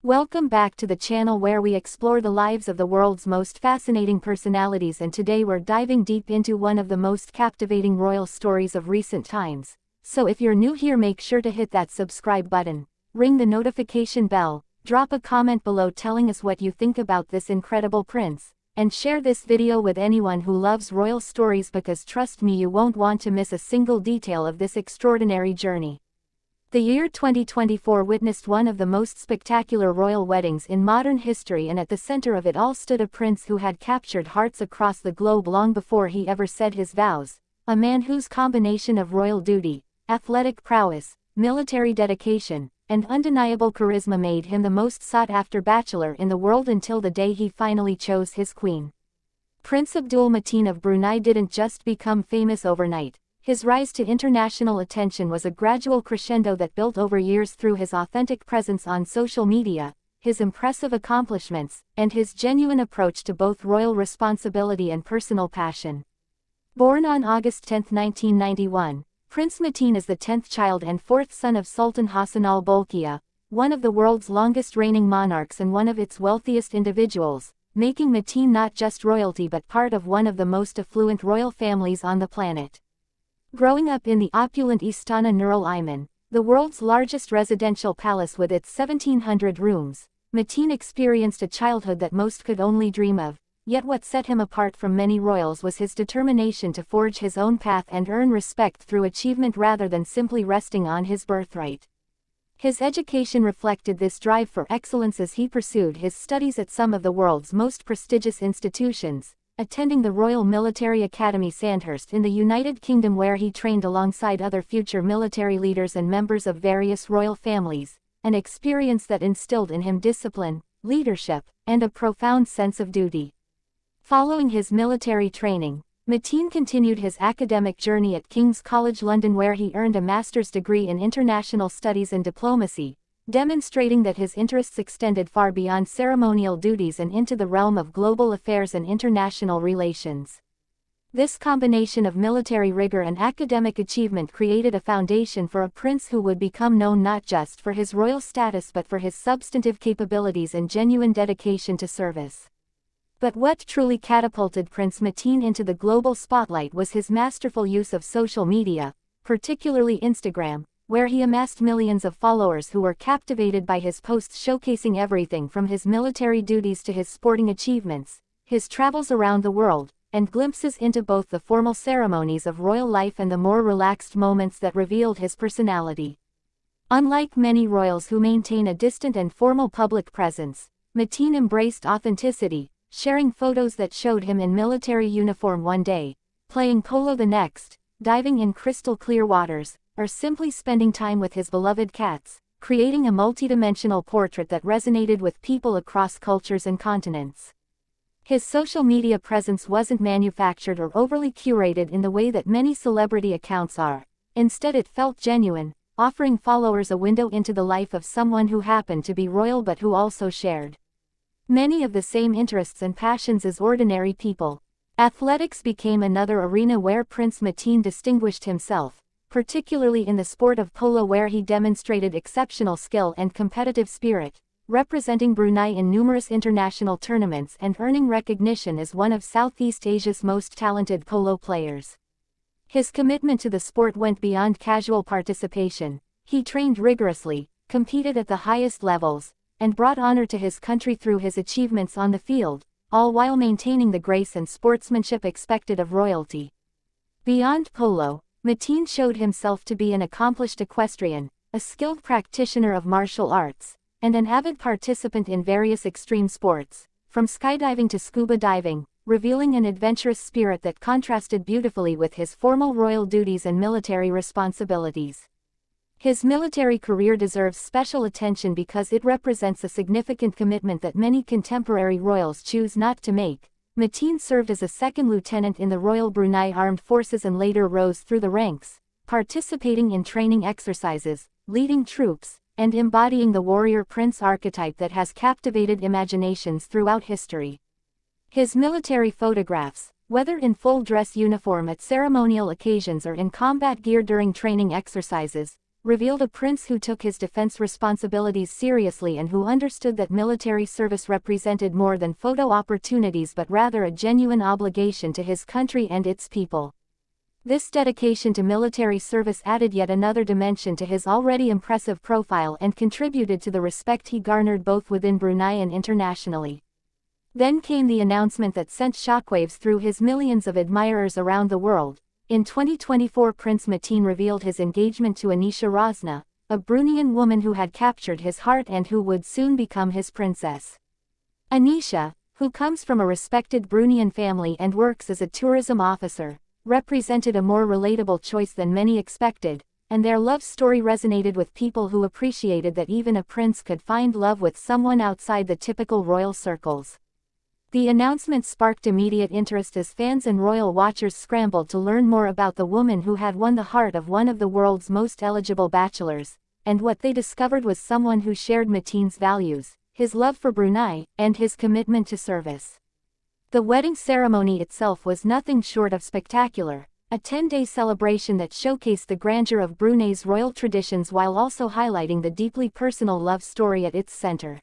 Welcome back to the channel where we explore the lives of the world's most fascinating personalities, and today we're diving deep into one of the most captivating royal stories of recent times. So if you're new here, make sure to hit that subscribe button, ring the notification bell, drop a comment below telling us what you think about this incredible prince, and share this video with anyone who loves royal stories, because trust me, you won't want to miss a single detail of this extraordinary journey. The year 2024 witnessed one of the most spectacular royal weddings in modern history, and at the center of it all stood a prince who had captured hearts across the globe long before he ever said his vows, a man whose combination of royal duty, athletic prowess, military dedication, and undeniable charisma made him the most sought-after bachelor in the world until the day he finally chose his queen. Prince Abdul Mateen of Brunei didn't just become famous overnight. His rise to international attention was a gradual crescendo that built over years through his authentic presence on social media, his impressive accomplishments, and his genuine approach to both royal responsibility and personal passion. Born on August 10, 1991, Prince Mateen is the 10th child and 4th son of Sultan Hassan al-Bolkiah, one of the world's longest reigning monarchs and one of its wealthiest individuals, making Mateen not just royalty but part of one of the most affluent royal families on the planet. Growing up in the opulent Istana Nurul Iman, the world's largest residential palace with its 1,700 rooms, Mateen experienced a childhood that most could only dream of, yet what set him apart from many royals was his determination to forge his own path and earn respect through achievement rather than simply resting on his birthright. His education reflected this drive for excellence as he pursued his studies at some of the world's most prestigious institutions, attending the Royal Military Academy Sandhurst in the United Kingdom, where he trained alongside other future military leaders and members of various royal families, an experience that instilled in him discipline, leadership, and a profound sense of duty. Following his military training, Mateen continued his academic journey at King's College London, where he earned a master's degree in international studies and diplomacy, demonstrating that his interests extended far beyond ceremonial duties and into the realm of global affairs and international relations. This combination of military rigor and academic achievement created a foundation for a prince who would become known not just for his royal status but for his substantive capabilities and genuine dedication to service. But what truly catapulted Prince Mateen into the global spotlight was his masterful use of social media, particularly Instagram, where he amassed millions of followers who were captivated by his posts showcasing everything from his military duties to his sporting achievements, his travels around the world, and glimpses into both the formal ceremonies of royal life and the more relaxed moments that revealed his personality. Unlike many royals who maintain a distant and formal public presence, Mateen embraced authenticity, sharing photos that showed him in military uniform one day, playing polo the next, diving in crystal-clear waters, or simply spending time with his beloved cats, creating a multidimensional portrait that resonated with people across cultures and continents. His social media presence wasn't manufactured or overly curated in the way that many celebrity accounts are. Instead, it felt genuine, offering followers a window into the life of someone who happened to be royal but who also shared many of the same interests and passions as ordinary people. Athletics became another arena where Prince Mateen distinguished himself, particularly in the sport of polo, where he demonstrated exceptional skill and competitive spirit, representing Brunei in numerous international tournaments and earning recognition as one of Southeast Asia's most talented polo players. His commitment to the sport went beyond casual participation. He trained rigorously, competed at the highest levels, and brought honor to his country through his achievements on the field, all while maintaining the grace and sportsmanship expected of royalty. Beyond polo, Mateen showed himself to be an accomplished equestrian, a skilled practitioner of martial arts, and an avid participant in various extreme sports, from skydiving to scuba diving, revealing an adventurous spirit that contrasted beautifully with his formal royal duties and military responsibilities. His military career deserves special attention because it represents a significant commitment that many contemporary royals choose not to make. Mateen served as a second lieutenant in the Royal Brunei Armed Forces and later rose through the ranks, participating in training exercises, leading troops, and embodying the warrior prince archetype that has captivated imaginations throughout history. His military photographs, whether in full dress uniform at ceremonial occasions or in combat gear during training exercises, revealed a prince who took his defense responsibilities seriously and who understood that military service represented more than photo opportunities but rather a genuine obligation to his country and its people. This dedication to military service added yet another dimension to his already impressive profile and contributed to the respect he garnered both within Brunei and internationally. Then came the announcement that sent shockwaves through his millions of admirers around the world. In 2024, Prince Mateen revealed his engagement to Anisha Rosna, a Bruneian woman who had captured his heart and who would soon become his princess. Anisha, who comes from a respected Bruneian family and works as a tourism officer, represented a more relatable choice than many expected, and their love story resonated with people who appreciated that even a prince could find love with someone outside the typical royal circles. The announcement sparked immediate interest as fans and royal watchers scrambled to learn more about the woman who had won the heart of one of the world's most eligible bachelors, and what they discovered was someone who shared Mateen's values, his love for Brunei, and his commitment to service. The wedding ceremony itself was nothing short of spectacular, a 10-day celebration that showcased the grandeur of Brunei's royal traditions while also highlighting the deeply personal love story at its center.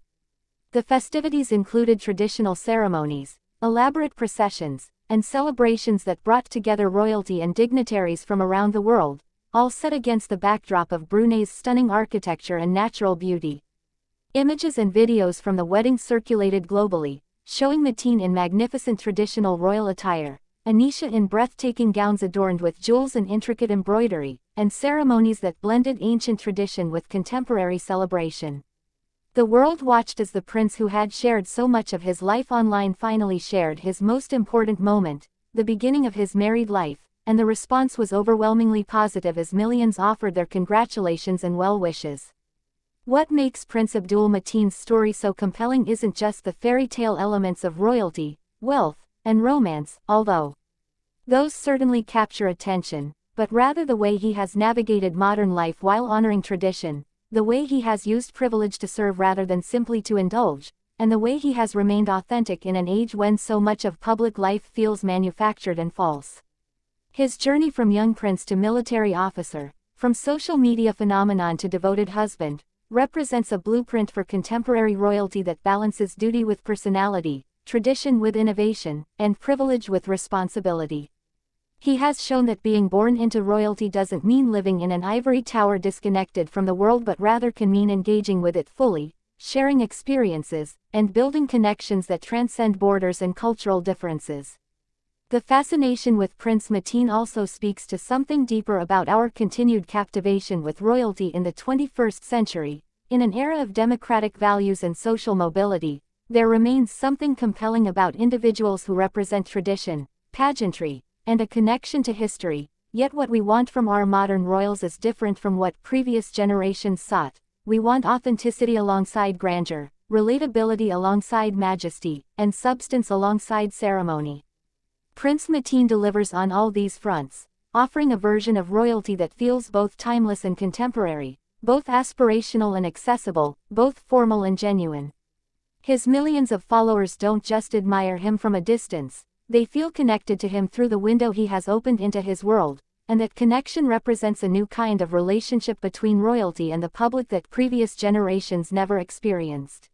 The festivities included traditional ceremonies, elaborate processions, and celebrations that brought together royalty and dignitaries from around the world, all set against the backdrop of Brunei's stunning architecture and natural beauty. Images and videos from the wedding circulated globally, showing Mateen in magnificent traditional royal attire, Anisha in breathtaking gowns adorned with jewels and intricate embroidery, and ceremonies that blended ancient tradition with contemporary celebration. The world watched as the prince who had shared so much of his life online finally shared his most important moment, the beginning of his married life, and the response was overwhelmingly positive as millions offered their congratulations and well wishes. What makes Prince Abdul Mateen's story so compelling isn't just the fairy tale elements of royalty, wealth, and romance, although those certainly capture attention, but rather the way he has navigated modern life while honoring tradition, the way he has used privilege to serve rather than simply to indulge, and the way he has remained authentic in an age when so much of public life feels manufactured and false. His journey from young prince to military officer, from social media phenomenon to devoted husband, represents a blueprint for contemporary royalty that balances duty with personality, tradition with innovation, and privilege with responsibility. He has shown that being born into royalty doesn't mean living in an ivory tower disconnected from the world but rather can mean engaging with it fully, sharing experiences, and building connections that transcend borders and cultural differences. The fascination with Prince Mateen also speaks to something deeper about our continued captivation with royalty in the 21st century. In an era of democratic values and social mobility, there remains something compelling about individuals who represent tradition, pageantry, and a connection to history, yet what we want from our modern royals is different from what previous generations sought. We want authenticity alongside grandeur, relatability alongside majesty, and substance alongside ceremony. Prince Mateen delivers on all these fronts, offering a version of royalty that feels both timeless and contemporary, both aspirational and accessible, both formal and genuine. His millions of followers don't just admire him from a distance, they feel connected to him through the window he has opened into his world, and that connection represents a new kind of relationship between royalty and the public that previous generations never experienced.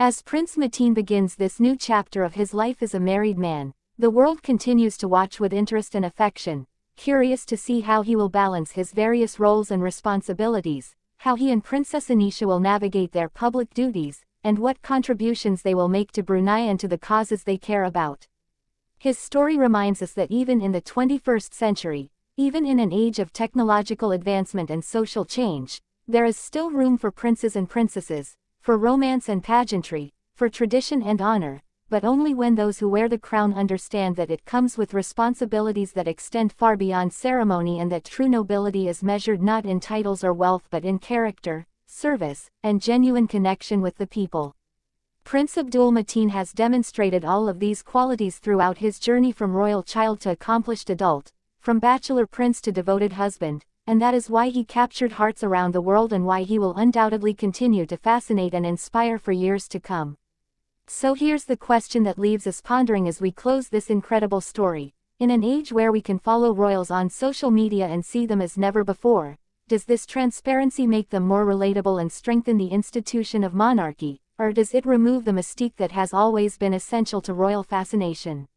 As Prince Mateen begins this new chapter of his life as a married man, the world continues to watch with interest and affection, curious to see how he will balance his various roles and responsibilities, how he and Princess Anisha will navigate their public duties, and what contributions they will make to Brunei and to the causes they care about. His story reminds us that even in the 21st century, even in an age of technological advancement and social change, there is still room for princes and princesses, for romance and pageantry, for tradition and honor, but only when those who wear the crown understand that it comes with responsibilities that extend far beyond ceremony and that true nobility is measured not in titles or wealth but in character, service, and genuine connection with the people. Prince Abdul Mateen has demonstrated all of these qualities throughout his journey from royal child to accomplished adult, from bachelor prince to devoted husband, and that is why he captured hearts around the world and why he will undoubtedly continue to fascinate and inspire for years to come. So here's the question that leaves us pondering as we close this incredible story. In an age where we can follow royals on social media and see them as never before, Does this transparency make them more relatable and strengthen the institution of monarchy, or does it remove the mystique that has always been essential to royal fascination?